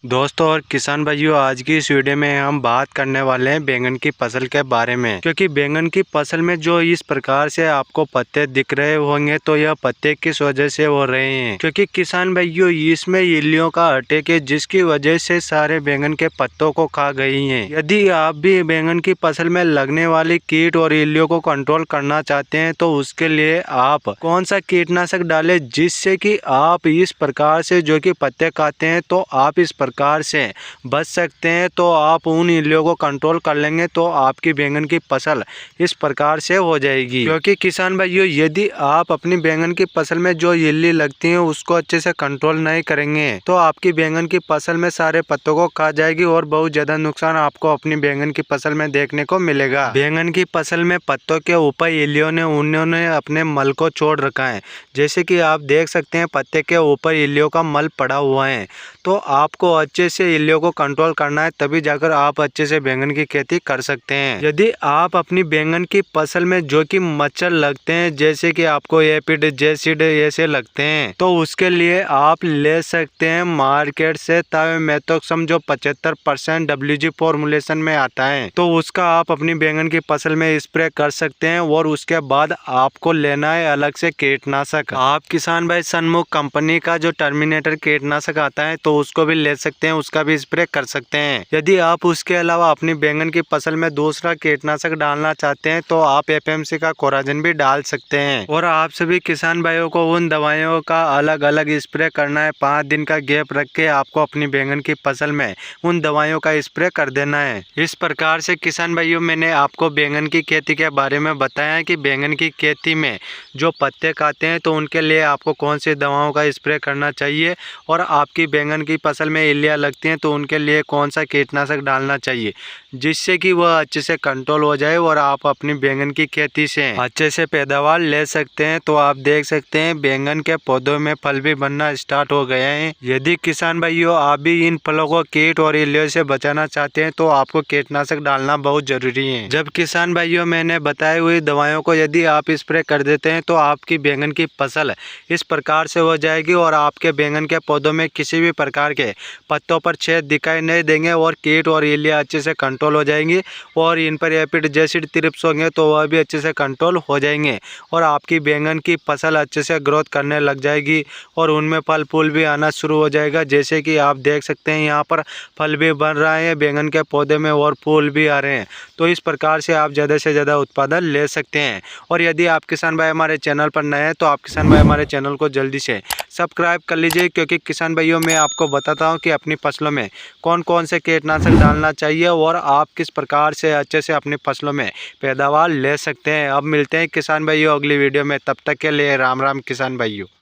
दोस्तों और किसान भाइयों, आज की इस वीडियो में हम बात करने वाले हैं बैंगन की फसल के बारे में। क्योंकि बैंगन की फसल में जो इस प्रकार से आपको पत्ते दिख रहे होंगे तो यह पत्ते किस वजह से हो रहे हैं। क्योंकि किसान भाइयों इसमें इल्लियों का अटैक है, जिसकी वजह से सारे बैंगन के पत्तों को खा गई हैं। यदि आप भी बैंगन की फसल में लगने वाली कीट और इल्लियों को कंट्रोल करना चाहते हैं तो उसके लिए आप कौन सा कीटनाशक डालें जिससे कि आप इस प्रकार से जो कि पत्ते खाते हैं तो आप इस प्रकार से बच सकते हैं। तो आप उन इल्लियों को कंट्रोल कर लेंगे तो आपकी बैंगन की फसल इस प्रकार से हो जाएगी। क्योंकि किसान भाइयों, यदि आप अपनी बैंगन की फसल में जो इल्ली लगती है उसको अच्छे से कंट्रोल नहीं करेंगे तो आपकी बैंगन की फसल में सारे पत्तों को खा जाएगी और बहुत ज्यादा नुकसान आपको अपनी बैंगन की फसल में देखने को मिलेगा। बैंगन की फसल में पत्तों के ऊपर इल्लियों ने उन्होंने अपने मल को छोड़ रखा है, जैसे कि आप देख सकते हैं पत्ते के ऊपर इल्लियों का मल पड़ा हुआ है। तो आपको अच्छे से इल्लियों को कंट्रोल करना है, तभी जाकर आप अच्छे से बैंगन की खेती कर सकते हैं। यदि आप अपनी बैंगन की फसल में जो कि मच्छर लगते हैं, जैसे कि आपको एपिड जेसिड ऐसे लगते हैं, तो उसके लिए आप ले सकते हैं मार्केट से थायोमेथोक्सम जो 75% WG फॉर्मुलेशन में आता है, तो उसका आप अपनी बैंगन की फसल में स्प्रे कर सकते हैं। और उसके बाद आपको लेना है अलग से कीटनाशक। आप किसान भाई सनमुख कंपनी का जो टर्मिनेटर कीटनाशक आता है तो उसको भी ले सकते हैं, उसका भी स्प्रे कर सकते हैं। यदि आप उसके अलावा अपनी बैंगन की फसल में दूसरा कीटनाशक डालना चाहते हैं तो आप FMC का कोराजन भी डाल सकते हैं। और आप सभी किसान भाइयों को उन दवाइयों का अलग अलग स्प्रे करना है। 5 दिन का गैप रख के आपको अपनी बैंगन की फसल में उन दवाइयों का स्प्रे कर देना है। इस प्रकार से किसान भाइयों, मैंने आपको बैंगन की खेती के बारे में बताया है कि बैंगन की खेती में जो पत्ते खाते हैं तो उनके लिए आपको कौन सी दवाओं का स्प्रे करना चाहिए, और आपकी बैंगन की फसल में इल्लियाँ लगती हैं तो उनके लिए कौन सा कीटनाशक डालना चाहिए, जिससे कि वह अच्छे से कंट्रोल हो जाए और आप अपनी बैंगन की खेती से अच्छे से पैदावार ले सकते हैं। तो आप देख सकते हैं बैंगन के पौधों में फल भी बनना स्टार्ट हो गए हैं। यदि किसान भाइयों आप भी इन फलों को कीट और इल्लियों से बचाना चाहते हैं तो आपको कीटनाशक डालना बहुत जरूरी है। जब किसान भाइयों मैंने बताई हुई दवाइयों को यदि आप स्प्रे कर देते हैं तो आपकी बैंगन की फसल इस प्रकार से हो जाएगी और आपके बैंगन के पौधों में किसी भी प्रकार के पत्तों पर छेद दिखाई नहीं देंगे और कीट और इल्लियाँ अच्छे से कंट्रोल हो जाएंगी। और इन पर एपिड जेसिड थ्रिप्स होंगे तो वह भी अच्छे से कंट्रोल हो जाएंगे और आपकी बैंगन की फसल अच्छे से ग्रोथ करने लग जाएगी और उनमें फल फूल भी आना शुरू हो जाएगा। जैसे कि आप देख सकते हैं यहाँ पर फल भी बन रहा है बैंगन के पौधे में और फूल भी आ रहे हैं। तो इस प्रकार से आप ज़्यादा से ज़्यादा उत्पादन ले सकते हैं। और यदि आप किसान भाई हमारे चैनल पर नए हैं तो आप किसान भाई हमारे चैनल को जल्दी से सब्सक्राइब कर लीजिए, क्योंकि किसान भाइयों मैं आपको बताता हूं कि अपनी फसलों में कौन कौन से कीटनाशक डालना चाहिए और आप किस प्रकार से अच्छे से अपनी फसलों में पैदावार ले सकते हैं। अब मिलते हैं किसान भाइयों अगली वीडियो में, तब तक के लिए राम राम किसान भाइयों।